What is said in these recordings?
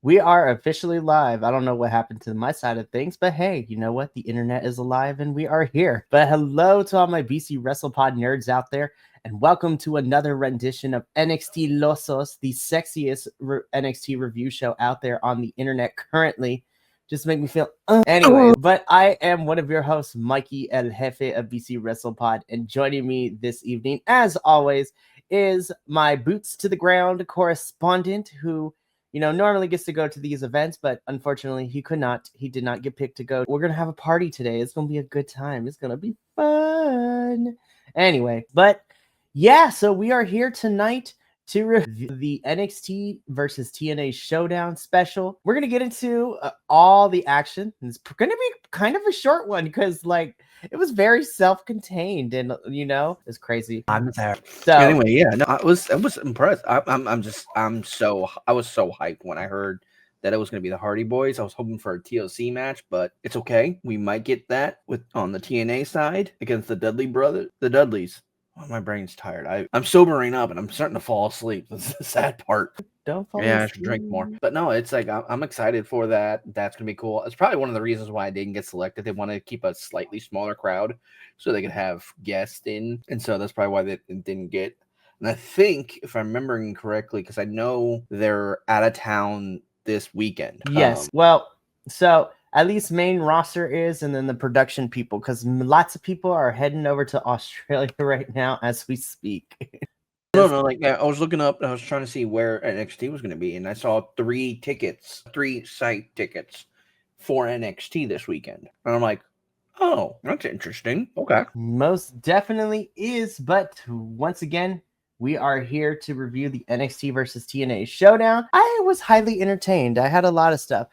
We are officially live. I don't know what happened to my side of things, but hey, you know what? The internet is alive and we are here. But hello to all my BC WrestlePod nerds out there, and welcome to another rendition of NXT Losos, the sexiest NXT review show out there on the internet currently. Just make me feel anyway. But I am one of your hosts, Mikey El Jefe of BC WrestlePod, and joining me this evening, as always, is my boots to the ground correspondent who normally gets to go to these events, but unfortunately he could not. He did not get picked to go. We're going to have a party today. It's going to be a good time. It's going to be fun. Anyway, but yeah, so we are here tonight to review the NXT versus TNA Showdown special. We're going to get into all the action. It's going to be kind of a short one because, it was very self-contained and, it's crazy. I'm there. So anyway, yeah, no, I was impressed. I was so hyped when I heard that it was going to be the Hardy Boys. I was hoping for a TLC match, but it's okay. We might get that on the TNA side against the Dudleys. Oh, my brain's tired. I'm sobering up and I'm starting to fall asleep. That's the sad part. Don't fall asleep. I should drink more. But no, it's like I'm excited for that. That's gonna be cool. It's probably one of the reasons why I didn't get selected. They want to keep a slightly smaller crowd so they could have guests in, and so that's probably why they didn't get. And I think, if I'm remembering correctly, because I know they're out of town this weekend. Yes. So at least main roster is, and then the production people, because lots of people are heading over to Australia right now as we speak. No, I was looking up, I was trying to see where NXT was going to be, and I saw three site tickets for NXT this weekend. And I'm like, oh, that's interesting. Okay. Most definitely is, but once again, we are here to review the NXT versus TNA Showdown. I was highly entertained. I had a lot of stuff.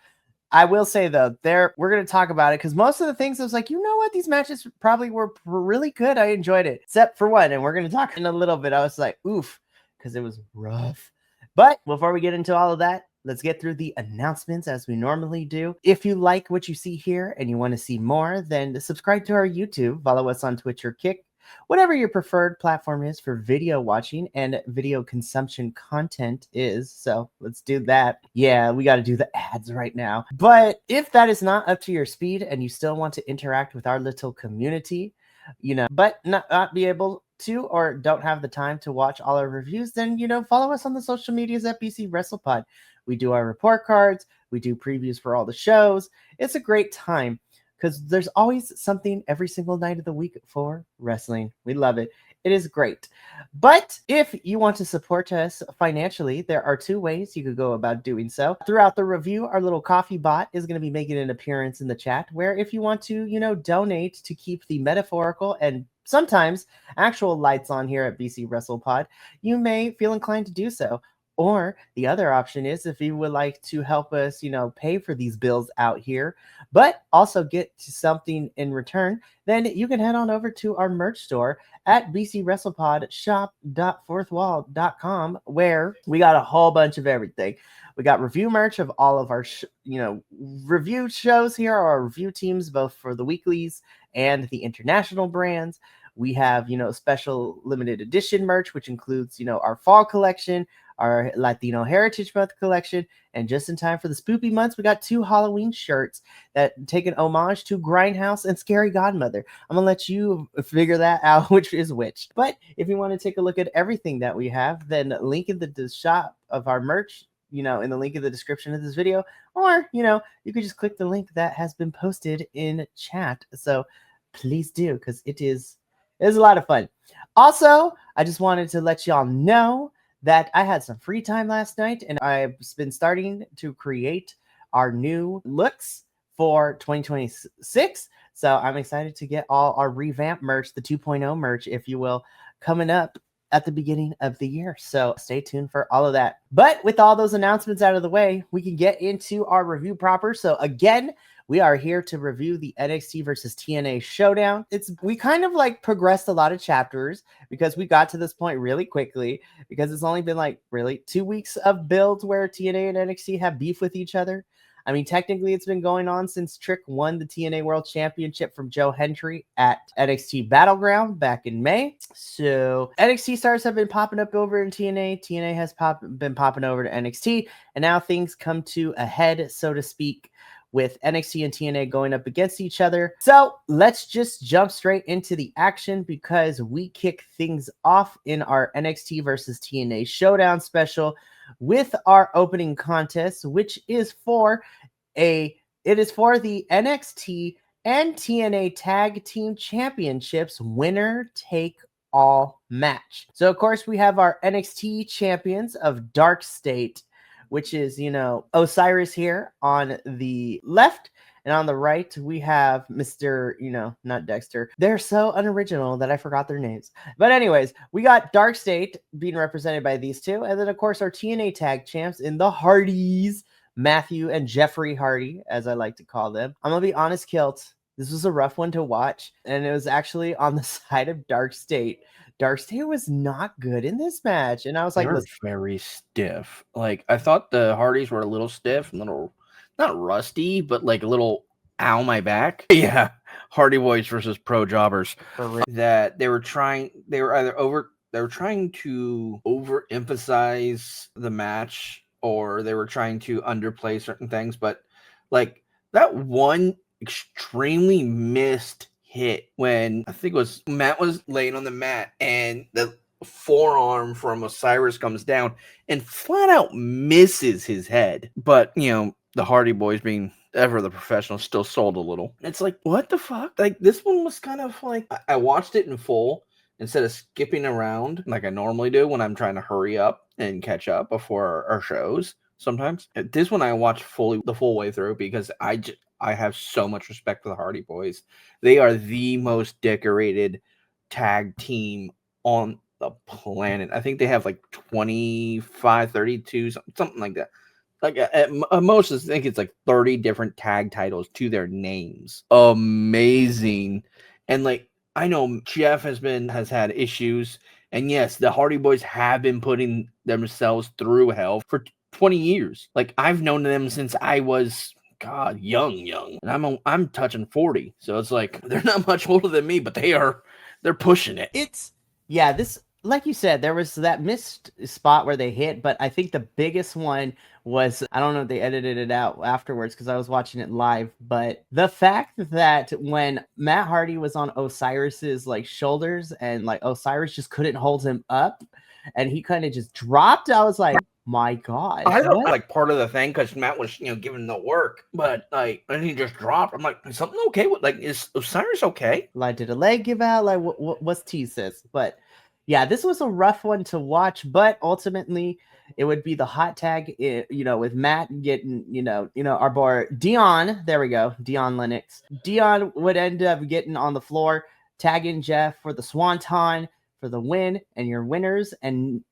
I will say, though, we're going to talk about it because most of the things I was like, you know what? These matches probably were really good. I enjoyed it, except for one. And we're going to talk in a little bit. I was like, oof, because it was rough. But before we get into all of that, let's get through the announcements as we normally do. If you like what you see here and you want to see more, then subscribe to our YouTube. Follow us on Twitch or Kick. Whatever your preferred platform is for video watching and video consumption content is. So let's do that. Yeah, we got to do the ads right now. But if that is not up to your speed and you still want to interact with our little community, but not be able to or don't have the time to watch all our reviews, then, follow us on the social medias at BC WrestlePod. We do our report cards. We do previews for all the shows. It's a great time, because there's always something every single night of the week for wrestling. We love it. It is great. But if you want to support us financially, there are two ways you could go about doing so. Throughout the review, our little coffee bot is going to be making an appearance in the chat, where if you want to, donate to keep the metaphorical and sometimes actual lights on here at BC WrestlePod, you may feel inclined to do so. Or the other option is, if you would like to help us, pay for these bills out here, but also get something in return, then you can head on over to our merch store at bcwrestlepodshop.fourthwall.com, where we got a whole bunch of everything. We got review merch of all of our, review shows here, our review teams, both for the weeklies and the international brands. We have, special limited edition merch, which includes, our fall collection, our Latino Heritage Month collection, and just in time for the spoopy months, we got 2 Halloween shirts that take an homage to Grindhouse and Scary Godmother. I'm gonna let you figure that out, which is which. But if you want to take a look at everything that we have, then link in the shop of our merch, in the link in the description of this video, or you could just click the link that has been posted in chat. So please do, because it is a lot of fun. Also, I just wanted to let y'all know that I had some free time last night, and I've been starting to create our new looks for 2026. So I'm excited to get all our revamped merch, the 2.0 merch, if you will, coming up at the beginning of the year. So stay tuned for all of that. But with all those announcements out of the way, we can get into our review proper. So again, we are here to review the NXT versus TNA Showdown. We kind of progressed a lot of chapters because we got to this point really quickly, because it's only been really 2 weeks of builds where TNA and NXT have beef with each other. I mean, technically, it's been going on since Trick won the TNA World Championship from Joe Hendry at NXT Battleground back in May. So NXT stars have been popping up over in TNA. TNA has been popping over to NXT, and now things come to a head, so to speak, with NXT and TNA going up against each other. So let's just jump straight into the action because we kick things off in our NXT versus TNA Showdown special with our opening contest, which is for the NXT and TNA Tag Team Championships winner take all match. So of course we have our NXT champions of Dark State, which is, Osiris here on the left. And on the right, we have Mr., not Dexter. They're so unoriginal that I forgot their names. But anyways, we got Dark State being represented by these two. And then, of course, our TNA tag champs in the Hardys, Matthew and Jeffrey Hardy, as I like to call them. I'm going to be honest, Kilt. This was a rough one to watch. And it was actually on the side of Dark State. Dark State was not good in this match. And I was like, they were very stiff. Like, I thought the Hardys were a little stiff, a little, not rusty, but like a little ow my back. Yeah. Hardy Boys versus Pro Jobbers. That they were trying to overemphasize the match, or they were trying to underplay certain things. But like that one extremely missed hit when I think it was Matt was laying on the mat and the forearm from Osiris comes down and flat out misses his head. But the Hardy Boys, being ever the professionals, still sold a little. It's like, what the fuck? Like, this one was kind of like, I watched it in full instead of skipping around like I normally do when I'm trying to hurry up and catch up before our shows. Sometimes this one I watched the full way through because I have so much respect for the Hardy Boys. They are the most decorated tag team on the planet. I think they have like 25, 32, something like that. Like at most, I think it's like 30 different tag titles to their names. Amazing. And like, I know Jeff has had issues. And yes, the Hardy Boys have been putting themselves through hell for 20 years. Like, I've known them since I was young, and I'm touching 40, so it's like they're not much older than me, but they're pushing it. This, like you said, there was that missed spot where they hit, but I think the biggest one was, I don't know if they edited it out afterwards because I was watching it live, but the fact that when Matt Hardy was on Osiris's like shoulders and like Osiris just couldn't hold him up and he kind of just dropped, I was like, my God. I don't like part of the thing because Matt was, giving the work, but like, and he just dropped. I'm like, is something okay with, like, is Osiris okay? Like, did a leg give out? Like, what's thesis? But yeah, this was a rough one to watch, but ultimately it would be the hot tag, with Matt getting, our boy Dion. There we go. Dion Lennox. Dion would end up getting on the floor, tagging Jeff for the Swanton for the win, and your winners, and,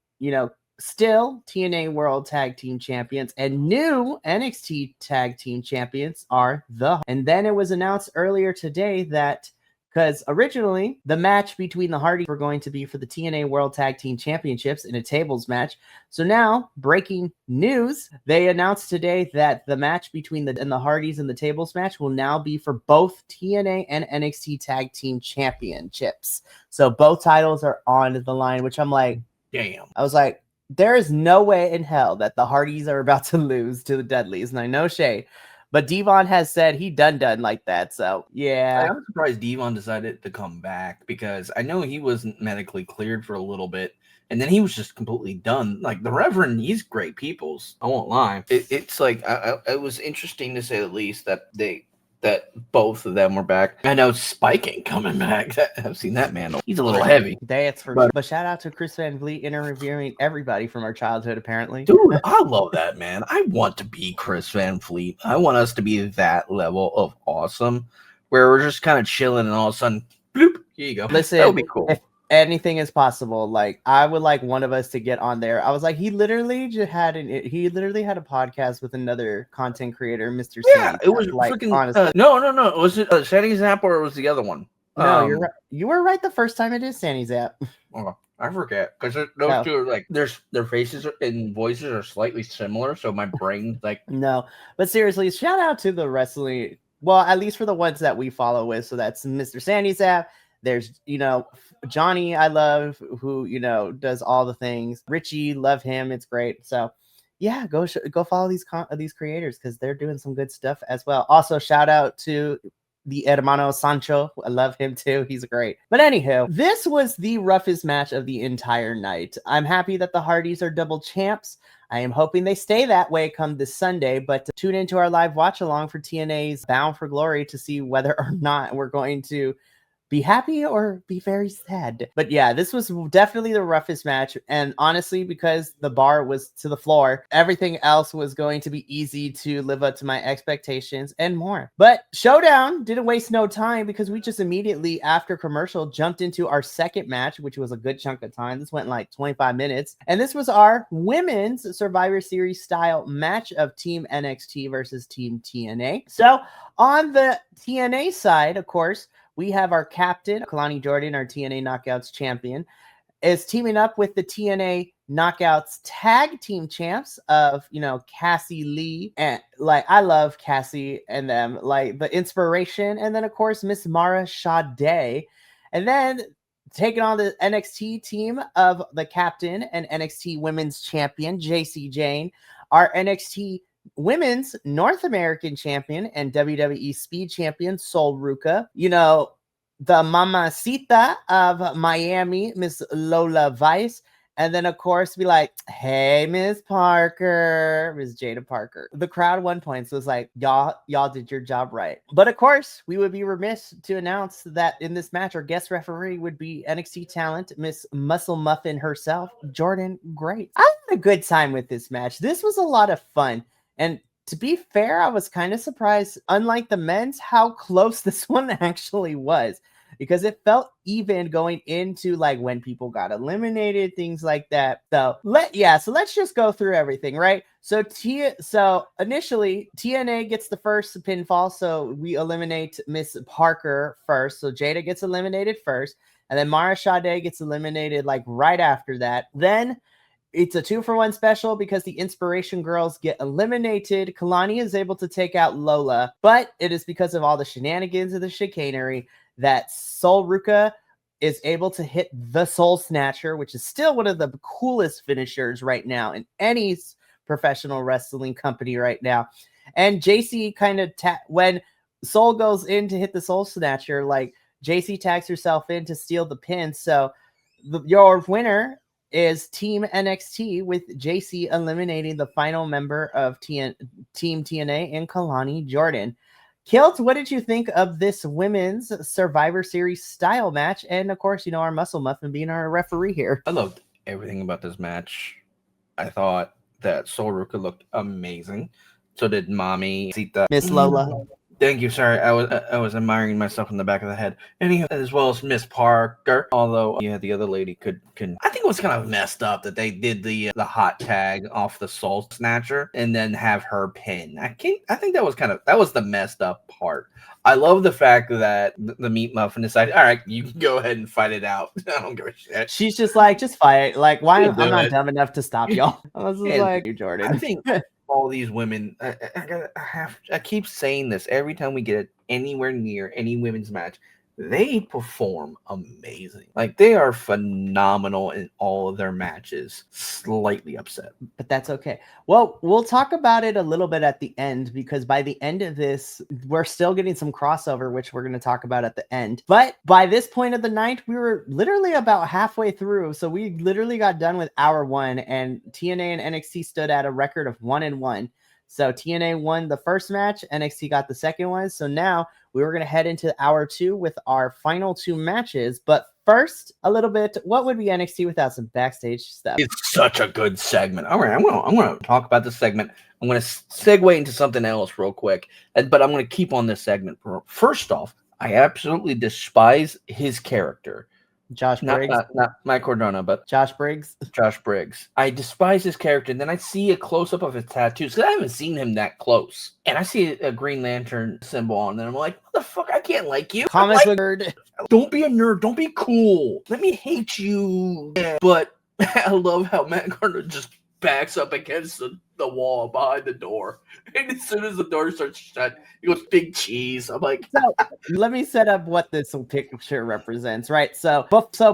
still TNA World Tag Team Champions and new NXT Tag Team Champions are and then it was announced earlier today that because originally the match between the Hardys were going to be for the TNA World Tag Team Championships in a tables match. So now, breaking news, they announced today that the match between the Hardys and the tables match will now be for both TNA and NXT Tag Team Championships. So both titles are on the line, which I'm like, damn. I was like, there is no way in hell that the Hardys are about to lose to the Dudleys. And I know shade, but Devon has said he done like that. So yeah, I'm surprised Devon decided to come back because I know he wasn't medically cleared for a little bit, and then he was just completely done. Like the Reverend, he's great peoples. I won't lie. It's like it was interesting to say the least that both of them were back. I know Spike ain't coming back. I've seen that man. He's a little heavy. That's for sure. But shout out to Chris Van Vliet interviewing everybody from our childhood, apparently. Dude, I love that, man. I want to be Chris Van Vliet. I want us to be that level of awesome where we're just kind of chilling and all of a sudden, bloop, here you go. Listen, that would be cool. If anything is possible, like I would like one of us to get on there. I was like, he literally had a podcast with another content creator, Mr. Yeah, Sam. it was like freaking honestly. No. Was it Sandy Zap or was the other one? No, you're right. You were right the first time. It is Sandy Zap. Okay. All I forget because those two are like their faces and voices are slightly similar, so my brain's like no. But seriously, shout out to the wrestling. Well, at least for the ones that we follow with. So that's Mr. Sandy's app. There's Johnny, I love, who does all the things. Richie, love him. It's great. So yeah, go follow these creators because they're doing some good stuff as well. Also, shout out to the Hermano Sancho. I love him too. He's great. But anywho, this was the roughest match of the entire night. I'm happy that the Hardys are double champs. I am hoping they stay that way come this Sunday, but tune into our live watch along for TNA's Bound for Glory to see whether or not we're going to be happy or be very sad. But yeah, this was definitely the roughest match. And honestly, because the bar was to the floor, everything else was going to be easy to live up to my expectations and more. But Showdown didn't waste no time because we just immediately after commercial jumped into our second match, which was a good chunk of time. This went like 25 minutes. And this was our women's Survivor Series style match of Team NXT versus Team TNA. So on the TNA side, of course, we have our captain, Kalani Jordan, our TNA Knockouts champion, is teaming up with the TNA Knockouts tag team champs of, Cassie Lee. And I love Cassie and them, the inspiration. And then, of course, Miss Mara Sade. And then taking on the NXT team of the captain and NXT women's champion, JC Jane, our NXT Women's North American champion and WWE Speed champion Sol Ruca, the mamacita of Miami, Miss Lola Vice, and then of course be like, hey, Miss Parker, Miss Jada Parker. The crowd at one point was like, y'all did your job right. But of course, we would be remiss to announce that in this match, our guest referee would be NXT talent, Miss Muscle Muffin herself, Jordan Great. I had a good time with this match. This was a lot of fun. And to be fair, I was kind of surprised, unlike the men's, how close this one actually was, because it felt even going into when people got eliminated, things like that. So let's just go through everything, right? So initially TNA gets the first pinfall, so we eliminate Miss Parker first. So Jada gets eliminated first, and then Mara Sade gets eliminated right after that. Then it's a 2-for-1 special because the Inspiration Girls get eliminated. Kalani is able to take out Lola, but it is because of all the shenanigans of the chicanery that Sol Ruca is able to hit the Soul Snatcher, which is still one of the coolest finishers right now in any professional wrestling company right now. And JC kind of when Soul goes in to hit the Soul Snatcher, JC tags herself in to steal the pin. So your winner is Team NXT with JC eliminating the final member of Team TNA and Kalani Jordan. Kilt, what did you think of this women's Survivor Series style match? And of course, our Muscle Muffin being our referee here. I loved everything about this match. I thought that Sol Ruca looked amazing. So did Mommy Sita. Miss Lola. Thank you. Sorry, I was admiring myself in the back of the head. Anyhow, as well as Miss Parker. Although the other lady could. I think it was kind of messed up that they did the hot tag off the Soul Snatcher and then have her pin. I think that was the messed up part. I love the fact that the Meat Muffin decided, all right, you can go ahead and fight it out. I don't give a shit. She's just just fight. Why? I'm not dumb enough to stop y'all. I was just you, Jordan. I think all these women, I keep saying this every time we get anywhere near any women's match, they perform amazing. They are phenomenal in all of their matches. Slightly upset, but that's okay. Well, we'll talk about it a little bit at the end, because by the end of this, we're still getting some crossover, which we're going to talk about at the end. But by this point of the night, we were literally about halfway through. So we literally got done with hour 1, and TNA and NXT stood at a record of 1-1. So TNA won the first match, NXT got the second one. So now we were going to head into hour 2 with our final 2 matches. But first, a little bit, what would be NXT without some backstage stuff? It's such a good segment. All right, I'm going to talk about this segment. I'm going to segue into something else real quick, but I'm going to keep on this segment. First off, I absolutely despise his character. Josh Briggs. Not Mike Cardona, but Josh Briggs. Josh Briggs. I despise his character. And then I see a close-up of his tattoos because I haven't seen him that close. And I see a Green Lantern symbol on there. I'm like, what the fuck? I can't like you. Comic book nerd. Don't be a nerd. Don't be cool. Let me hate you. Yeah. But I love how Matt Cardona just backs up against the wall behind the door. And as soon as the door starts to shut, he goes, big cheese. I'm like, so let me set up what this picture represents, right? So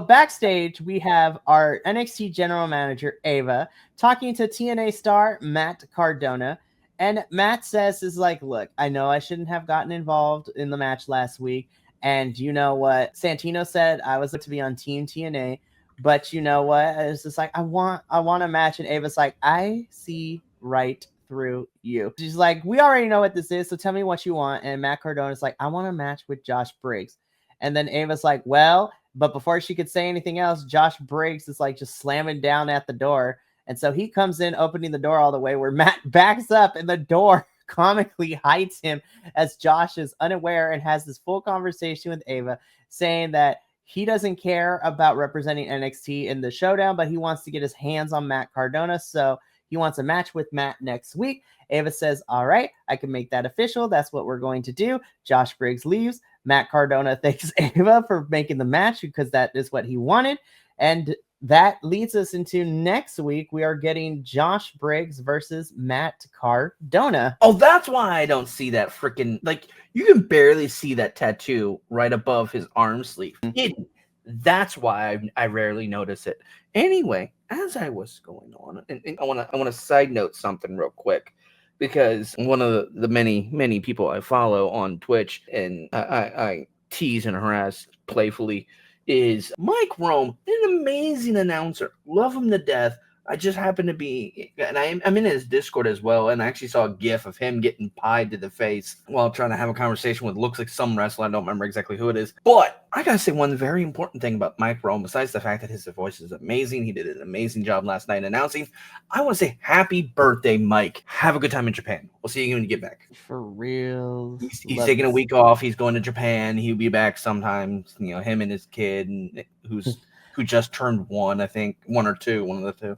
backstage, we have our NXT general manager, Ava, talking to TNA star Matt Cardona. And Matt says, look, I know I shouldn't have gotten involved in the match last week. And you know what? Santino said I was to be on Team TNA. But you know what? It's just like, I want a match. And Ava's like, I see right through you. She's like, we already know what this is, so tell me what you want. And Matt Cardona's like, I want a match with Josh Briggs. And then Ava's like, well, but before she could say anything else, Josh Briggs is like just slamming down at the door. And so he comes in, opening the door all the way, where Matt backs up and the door comically hides him as Josh is unaware and has this full conversation with Ava saying that he doesn't care about representing NXT in the showdown, but he wants to get his hands on Matt Cardona. So he wants a match with Matt next week. Ava says, all right, I can make that official. That's what we're going to do. Josh Briggs leaves. Matt Cardona thanks Ava for making the match because that is what he wanted. And that leads us into next week. We are getting Josh Briggs versus Matt Cardona. Oh, that's why I don't see that freaking, like, you can barely see that tattoo right above his arm sleeve. Hidden. That's why I rarely notice it. Anyway, as I was going on, and I want to side note something real quick, because one of the many people I follow on Twitch and I tease and harass playfully is Mike Rome, an amazing announcer. Love him to death. I just happen to be, and I'm in his Discord as well, and I actually saw a GIF of him getting pied to the face while trying to have a conversation with looks like some wrestler. I don't remember exactly who it is. But I gotta say one very important thing about Mike Rome, besides the fact that his voice is amazing, he did an amazing job last night announcing. I want to say happy birthday, Mike. Have a good time in Japan. We'll see you when you get back. For real. He's taking a week off. He's going to Japan. He'll be back sometime. You know, him and his kid, and who just turned one, I think, one or two, one of the two.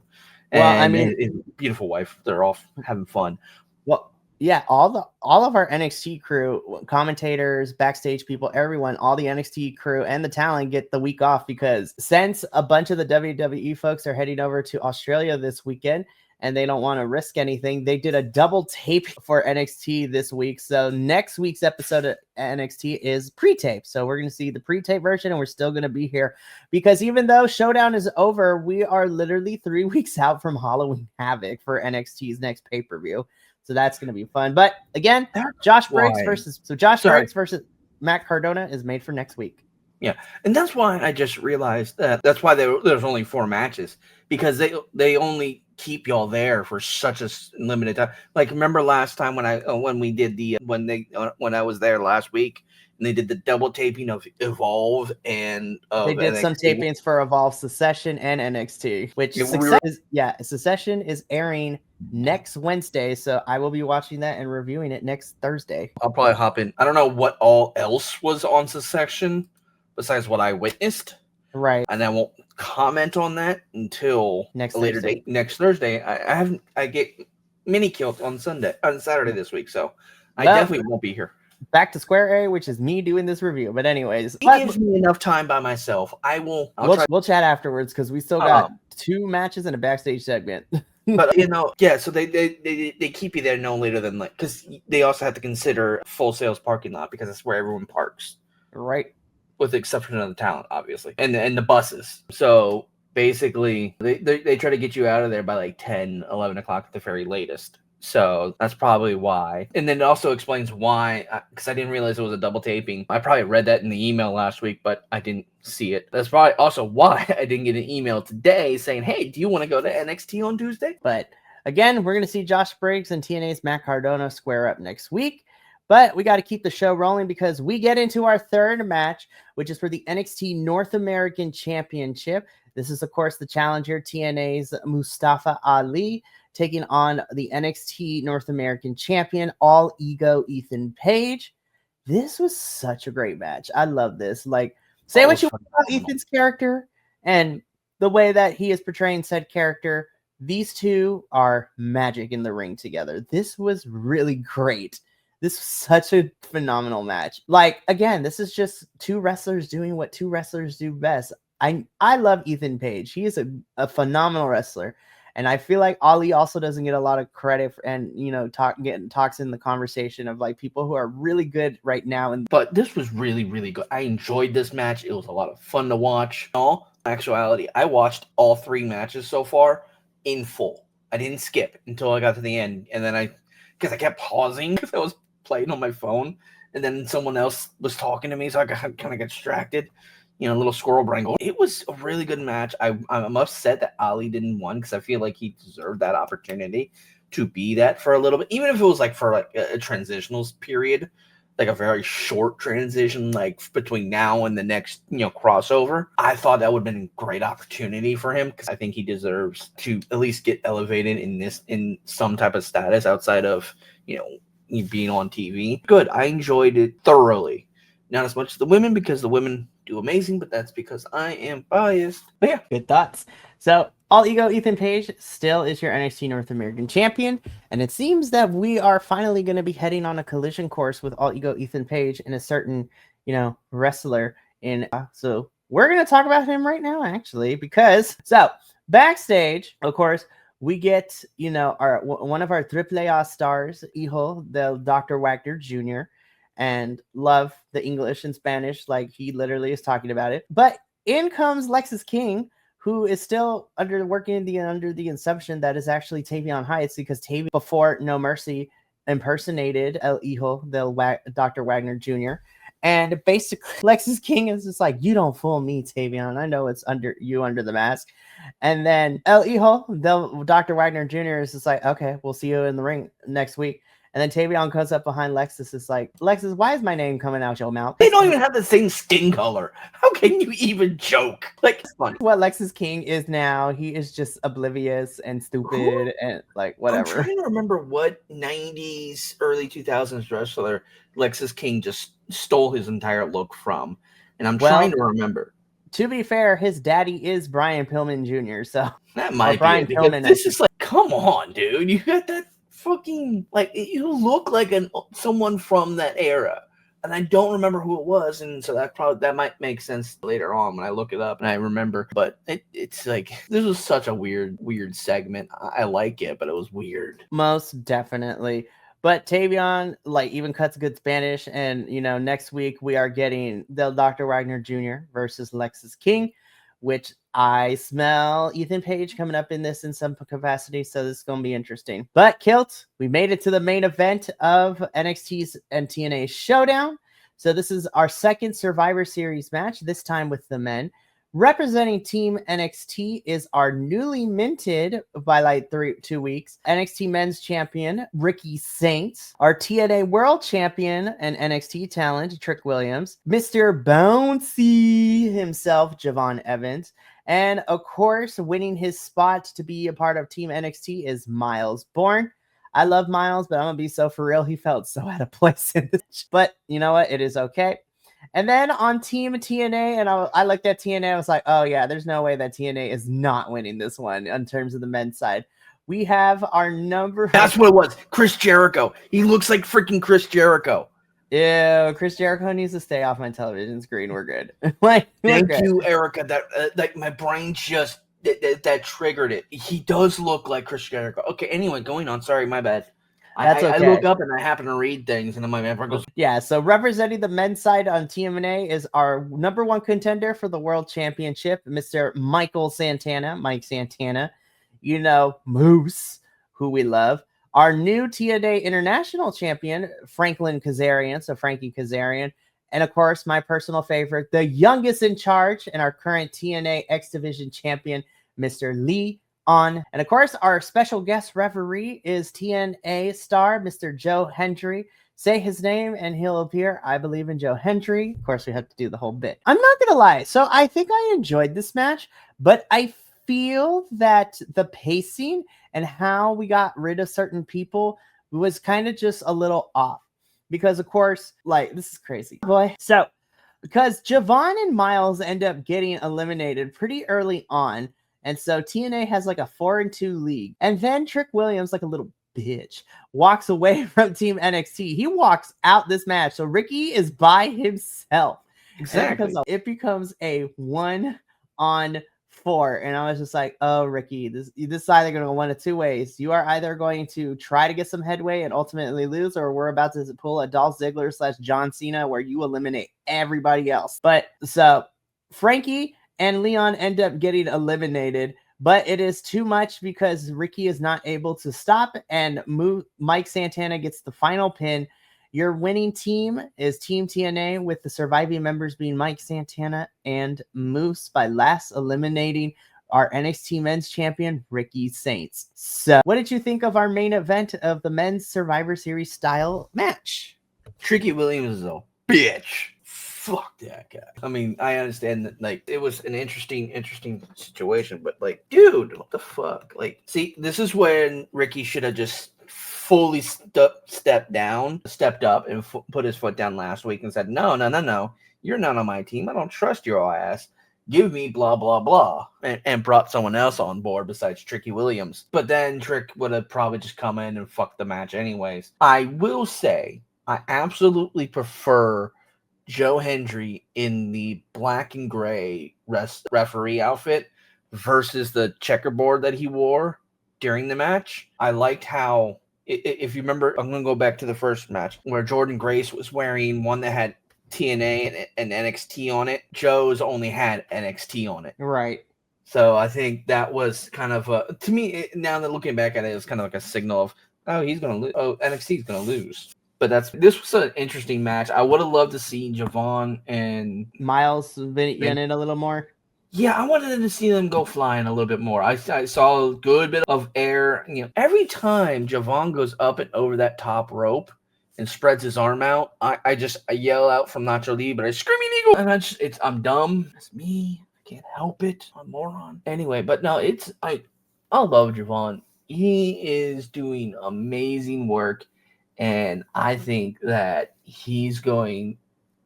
Well, and I mean, his beautiful wife. They're all having fun. Well, yeah, all of our NXT crew, commentators, backstage people, everyone, all the NXT crew and the talent get the week off because since a bunch of the WWE folks are heading over to Australia this weekend and they don't want to risk anything, they did a double tape for NXT this week. So next week's episode of NXT is pre-tape. So we're going to see the pre-tape version and we're still going to be here because even though Showdown is over, we are literally 3 weeks out from Halloween Havoc for NXT's next pay-per-view. So that's going to be fun. But again, Josh Briggs versus Matt Cardona is made for next week. Yeah, and that's why I just realized that's why there's only 4 matches, because they only keep y'all there for such a limited time. Like, remember last time when I was there last week and they did the double taping of Evolve and they did NXT. Some tapings for Evolve, Secession, and NXT, which Secession is airing next Wednesday, so I will be watching that and reviewing it next Thursday. I'll probably hop in. I don't know what all else was on Secession besides what I witnessed. Right. And I won't comment on that until next later date. Next Thursday. I get mini killed on Saturday this week, so I definitely won't be here. Back to square A, which is me doing this review. But anyways, it gives me enough time by myself. We'll chat afterwards because we still got 2 matches and a backstage segment. But so they keep you there no later than because they also have to consider Full Sail's parking lot because that's where everyone parks. Right. With the exception of the talent, obviously, and the buses. So basically, they try to get you out of there by like 10, 11 o'clock at the very latest. So that's probably why. And then it also explains why, because I didn't realize it was a double taping. I probably read that in the email last week, but I didn't see it. That's probably also why I didn't get an email today saying, hey, do you want to go to NXT on Tuesday? But again, we're going to see Josh Briggs and TNA's Matt Cardona square up next week. But we got to keep the show rolling because we get into our third match, which is for the NXT North American Championship. This is, of course, the challenger, TNA's Mustafa Ali, taking on the NXT North American Champion, All Ego Ethan Page. This was such a great match. I love this. Like, Say Oh, it what was you want about phenomenal. Ethan's character and the way that he is portraying said character. These two are magic in the ring together. This was really great. This was such a phenomenal match. Like, again, this is just two wrestlers doing what two wrestlers do best. I love Ethan Page. He is a phenomenal wrestler. And I feel like Ali also doesn't get a lot of credit and, you know, talks in the conversation of like people who are really good right now. And But this was really, really good. I enjoyed this match. It was a lot of fun to watch. In all actuality, I watched all 3 matches so far in full. I didn't skip until I got to the end. And then because I kept pausing because I was playing on my phone. And then someone else was talking to me, so I kind of got distracted. You know, little squirrel brain. It was a really good match. I'm upset that Ali didn't win because I feel like he deserved that opportunity to be that for a little bit, even if it was like for like a transitional period, like a very short transition, like between now and the next, crossover. I thought that would have been a great opportunity for him because I think he deserves to at least get elevated in some type of status outside of, being on TV. Good. I enjoyed it thoroughly. Not as much as the women because the women do amazing, but that's because I am biased. But yeah, good thoughts. So, All Ego Ethan Page still is your NXT North American champion, and it seems that we are finally going to be heading on a collision course with All Ego Ethan Page and a certain, wrestler in. So we're going to talk about him right now, actually, because backstage, of course, we get our one of our AAA stars, Hijo, the Dr. Wagner Jr., and love the English and Spanish, like he literally is talking about it. But in comes Lexis King, who is still under the assumption that is actually Tavion Heights, because Tavion before No Mercy impersonated El Hijo, Dr. Wagner Jr. And basically, Lexis King is just like, you don't fool me, Tavion. I know it's under the mask. And then El Hijo, Dr. Wagner Jr. is just like, okay, we'll see you in the ring next week. And then Tavion comes up behind Lexis. It's like, Lexis, why is my name coming out your mouth? they don't even have the same skin color. How can you even joke? Like, it's funny. What Lexis King is now, he is just oblivious and stupid and like whatever. I'm trying to remember what 90s, early 2000s wrestler Lexis King just stole his entire look from. And I'm trying to remember. To be fair, his daddy is Brian Pillman Jr., so that might be Brian it, because Pillman. this is like, come on, dude. You got that fucking, like, you look like someone from that era. And I don't remember who it was, and so that might make sense later on when I look it up and I remember. But it's like, this was such a weird segment. I like it, but it was weird. Most definitely. But Tavion, like, even cuts good Spanish, and next week we are getting the Dr. Wagner Jr. versus Lexis King, which I smell Ethan Page coming up in this in some capacity, so this is going to be interesting. But Kilt, we made it to the main event of NXT's and TNA Showdown. So this is our second Survivor Series match, this time with the men. Representing Team NXT is our newly minted by like 2 weeks NXT Men's Champion Ricky Saints, our TNA World Champion and NXT talent Trick Williams, Mr. Bouncy himself Javon Evans, and of course winning his spot to be a part of Team NXT is Miles Bourne. I love Miles, but I'm gonna be so for real. He felt so out of place in this, but you know what? It is okay. And then on Team TNA, and I looked at TNA, I was like, oh yeah, there's no way that TNA is not winning this one in terms of the men's side. We have our number. That's what it was. Chris Jericho. He looks like freaking Chris Jericho. Ew, Chris Jericho needs to stay off my television screen. We're good. Thank you, Erica. That my brain just that triggered it. He does look like Chris Jericho. Okay, anyway, going on. Sorry, my bad. That's okay. I look up and I happen to read things, and then my brain goes. Yeah, so representing the men's side on TNA is our number one contender for the world championship, Mr. Mike Santana. Moose, who we love. Our new TNA International Champion, Franklin Kazarian, so Frankie Kazarian. And of course, my personal favorite, the youngest in charge and our current TNA X Division Champion, Mr. Lee On. And of course, our special guest referee is TNA star, Mr. Joe Hendry. Say his name and he'll appear. I believe in Joe Hendry. Of course, we have to do the whole bit. I'm not going to lie. So I think I enjoyed this match, but I feel that the pacing and how we got rid of certain people was kind of just a little off. Because, of course, like, this is crazy. Boy. So because Javon and Miles end up getting eliminated pretty early on. And so TNA has like a 4-2 league. And then Trick Williams, like a little bitch, walks away from Team NXT. He walks out this match. So Ricky is by himself. Exactly. It becomes a 1-on-4. And I was just like, oh, Ricky, this is either going to go one of two ways. You are either going to try to get some headway and ultimately lose, or we're about to pull a Dolph Ziggler / John Cena where you eliminate everybody else. But so Frankie and Leon end up getting eliminated, but it is too much because Ricky is not able to stop and move. Mike Santana gets the final pin. Your winning team is Team TNA, with the surviving members being Mike Santana and Moose, by last eliminating our NXT Men's Champion, Ricky Saints. So what did you think of our main event of the Men's Survivor Series style match? Tricky Williams is a bitch. Fuck that guy. I mean, I understand that, like, it was an interesting situation, but, like, dude, what the fuck? Like, see, this is when Ricky should have just fully stepped up and put his foot down last week and said, no, you're not on my team. I don't trust your ass. Give me blah, blah, blah. And brought someone else on board besides Tricky Williams. But then Trick would have probably just come in and fucked the match anyways. I will say, I absolutely prefer Joe Hendry in the black and gray referee outfit versus the checkerboard that he wore during the match. I liked how, if you remember, I'm going to go back to the first match where Jordan Grace was wearing one that had TNA and NXT on it. Joe's only had NXT on it. Right. So I think that was kind of to me, now that looking back at it, it's kind of like a signal of, oh, he's going to lose. Oh, NXT's going to lose. But this was an interesting match. I would have loved to see Javon and Miles been in it a little more. Yeah, I wanted to see them go flying a little bit more. I saw a good bit of air. You know, every time Javon goes up and over that top rope and spreads his arm out, I yell out from Nacho Libre, "Screaming Eagle!" And I'm dumb. It's me. I can't help it. I'm a moron. Anyway, but no, I love Javon. He is doing amazing work, and I think that he's going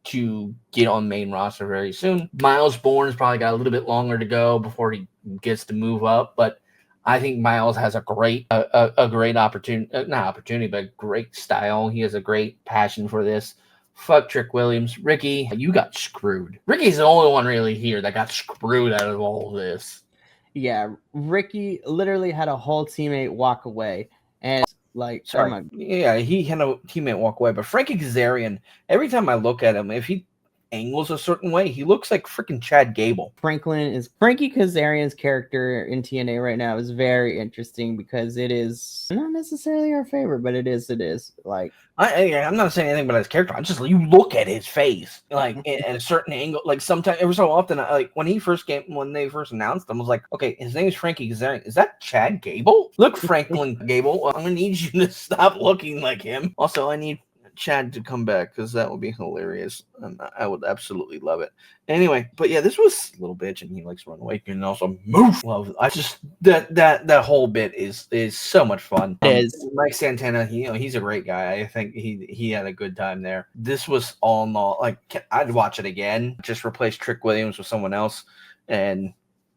to get on main roster very soon. Miles Bourne's probably got a little bit longer to go before he gets to move up, but I think Miles has a great opportunity, not opportunity, but great style. He has a great passion for this. Fuck Trick Williams. Ricky, you got screwed. Ricky's the only one really here that got screwed out of all of this. Yeah, Ricky literally had a whole teammate walk away, and like, sorry, yeah, he had a teammate walk away. But Frankie Kazarian, every time I look at him, if he angles a certain way, he looks like freaking Chad Gable. Frankie Kazarian's character in TNA right now is very interesting because it is not necessarily our favorite, but it is. Like, I'm not saying anything about his character. You look at his face, like at a certain angle. Like sometimes, every so often, like when they first announced him, I was like, okay, his name is Frankie Kazarian. Is that Chad Gable? Look, Franklin Gable, I'm gonna need you to stop looking like him. Also, I need Chad to come back because that would be hilarious, and I would absolutely love it. Anyway, but yeah, this was a little bitch, and he likes to run away and also move. Well, I just that whole bit is so much fun. Mike Santana, he's a great guy. I think he had a good time there. This was all in all, like, I'd watch it again. Just replace Trick Williams with someone else, and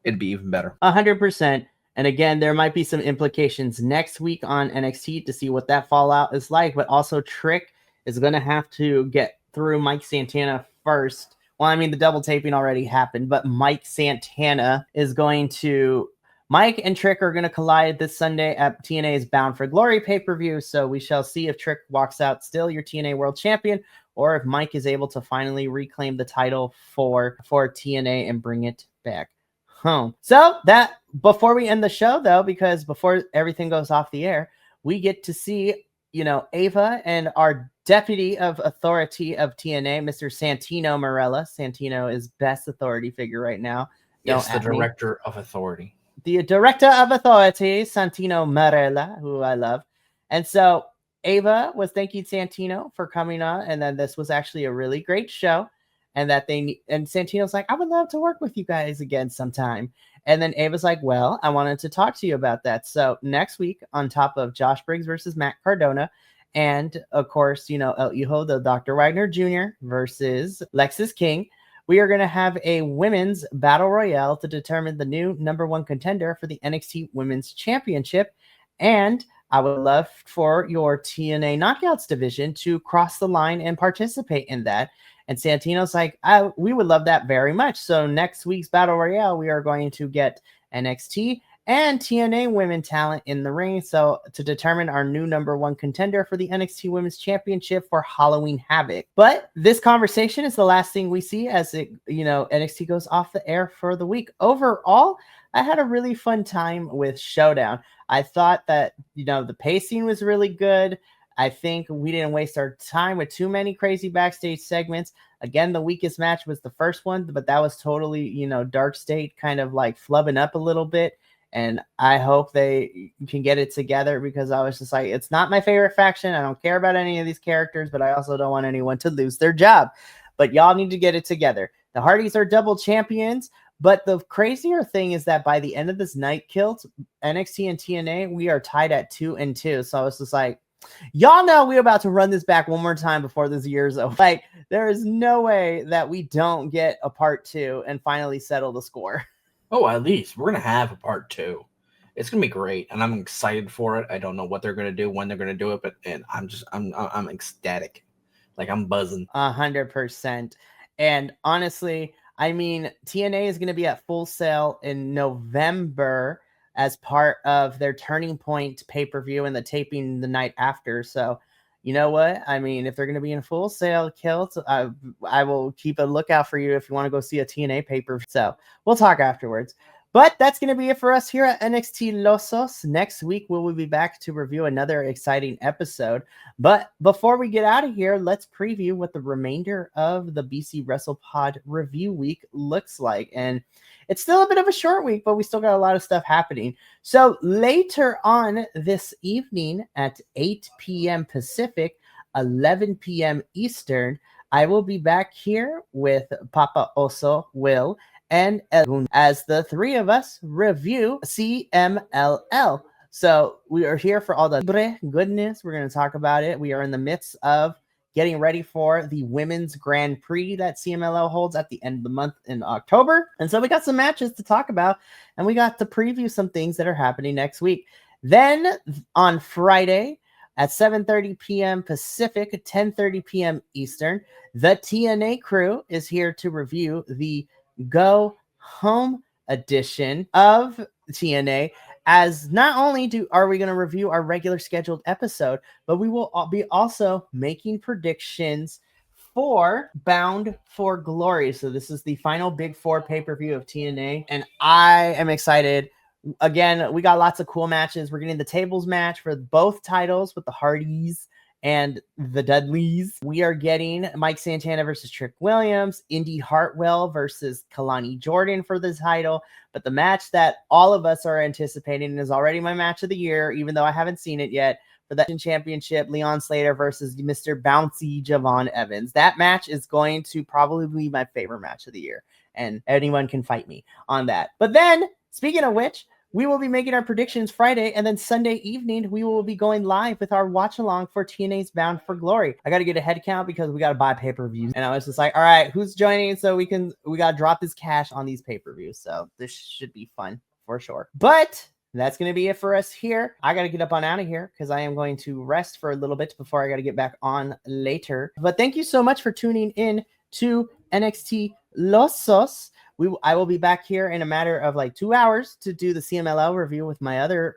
it'd be even better. 100%. And again, there might be some implications next week on NXT to see what that fallout is like, but also Trick is going to have to get through Mike Santana first. Well, I mean, the double taping already happened, but Mike Santana is going to... Mike and Trick are going to collide this Sunday at TNA's Bound for Glory pay-per-view, so we shall see if Trick walks out still your TNA World Champion, or if Mike is able to finally reclaim the title for TNA and bring it back home. So that, before we end the show, though, because before everything goes off the air, we get to see, Ava and our deputy of authority of TNA, Mr. Santino Marella. Santino is best authority figure right now. Yes, the director of authority. The director of authority, Santino Marella, who I love. And so Ava was thanking Santino for coming on, and then this was actually a really great show. And Santino's like, I would love to work with you guys again sometime. And then Ava's like, well, I wanted to talk to you about that. So next week, on top of Josh Briggs versus Matt Cardona And of course, El Hijo de Dr. Wagner Jr. versus Lexis King. We are going to have a women's battle royale to determine the new number one contender for the NXT Women's Championship. And I would love for your TNA Knockouts division to cross the line and participate in that. And Santino's like, we would love that very much. So next week's battle royale, we are going to get NXT and TNA women talent in the ring. So to determine our new number one contender for the NXT Women's Championship for Halloween Havoc. But this conversation is the last thing we see as NXT goes off the air for the week. Overall, I had a really fun time with Showdown. I thought that, the pacing was really good. I think we didn't waste our time with too many crazy backstage segments. Again, the weakest match was the first one, but that was totally, Dark State kind of like flubbing up a little bit. And I hope they can get it together, because I was just like, it's not my favorite faction. I don't care about any of these characters, but I also don't want anyone to lose their job. But y'all need to get it together. The Hardys are double champions. But the crazier thing is that by the end of this night, Kilt, NXT and TNA, we are tied at 2-2. So I was just like, y'all know we're about to run this back one more time before this year's over. Like, there is no way that we don't get a part 2 and finally settle the score. Oh, at least we're going to have a part 2. It's going to be great, and I'm excited for it. I don't know what they're going to do, when they're going to do it, but I'm ecstatic. Like, I'm buzzing. 100%. And honestly, I mean, TNA is going to be at Full Sail in November as part of their Turning Point pay-per-view and the taping the night after. So, you know what? I mean, if they're going to be in Full Sail, Kilt, I will keep a lookout for you if you want to go see a TNA pay-per-view. So we'll talk afterwards. But that's going to be it for us here at NXT Losos. Next week, we will be back to review another exciting episode. But before we get out of here, let's preview what the remainder of the BC WrestlePod review week looks like. And it's still a bit of a short week, but we still got a lot of stuff happening. So later on this evening at 8 p.m. Pacific, 11 p.m. Eastern, I will be back here with Papa Oso, Will, and Elgun as the three of us review CMLL. So we are here for all the goodness. We're going to talk about it. We are in the midst of getting ready for the Women's Grand Prix that CMLL holds at the end of the month in October. And so we got some matches to talk about, and we got to preview some things that are happening next week. Then on Friday at 7:30 p.m. Pacific, 10:30 p.m. Eastern, the TNA crew is here to review the Go Home edition of TNA, as not only are we going to review our regular scheduled episode, but we will be also making predictions for Bound for Glory. So this is the final Big Four pay-per-view of TNA, and I am excited. Again, we got lots of cool matches. We're getting the tables match for both titles with the Hardys and the Dudleys. We are getting Mike Santana versus Trick Williams, Indy Hartwell versus Kalani Jordan for the title. But the match that all of us are anticipating is already my match of the year, even though I haven't seen it yet, for the championship, Leon Slater versus Mr. Bouncy Javon Evans. That match is going to probably be my favorite match of the year, and anyone can fight me on that. But then, speaking of which, we will be making our predictions Friday, and then Sunday evening, we will be going live with our watch-along for TNA's Bound for Glory. I got to get a head count because we got to buy pay-per-views. And I was just like, all right, who's joining? So we got to drop this cash on these pay-per-views. So this should be fun for sure. But that's going to be it for us here. I got to get up on out of here because I am going to rest for a little bit before I got to get back on later. But thank you so much for tuning in to NXT Losos. I will be back here in a matter of like 2 hours to do the CMLL review with my other,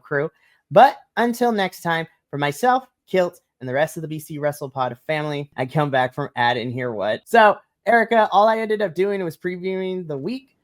crew. But until next time, for myself, Kilt, and the rest of the BC WrestlePod family, I come back from Add and Hear What. So, Erica, all I ended up doing was previewing the week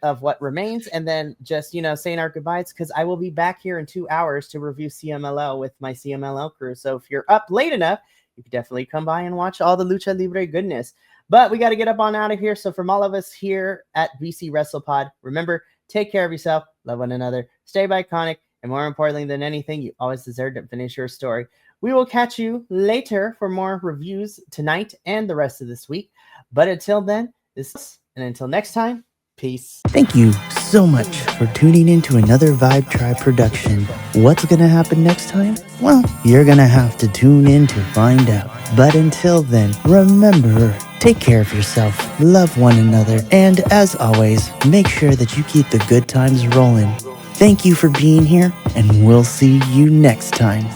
of what remains, and then just, saying our goodbyes, because I will be back here in 2 hours to review CMLL with my CMLL crew. So if you're up late enough, you can definitely come by and watch all the Lucha Libre goodness. But we got to get up on out of here. So from all of us here at BC WrestlePod, remember, take care of yourself, love one another, stay Bi-Conic, and more importantly than anything, you always deserve to finish your story. We will catch you later for more reviews tonight and the rest of this week. But until then, and until next time, Peace. Thank you so much for tuning in to another Vibe Tribe production. What's gonna happen next time? Well, you're gonna have to tune in to find out. But until then, remember, take care of yourself, love one another, and as always, make sure that you keep the good times rolling. Thank you for being here, and we'll see you next time.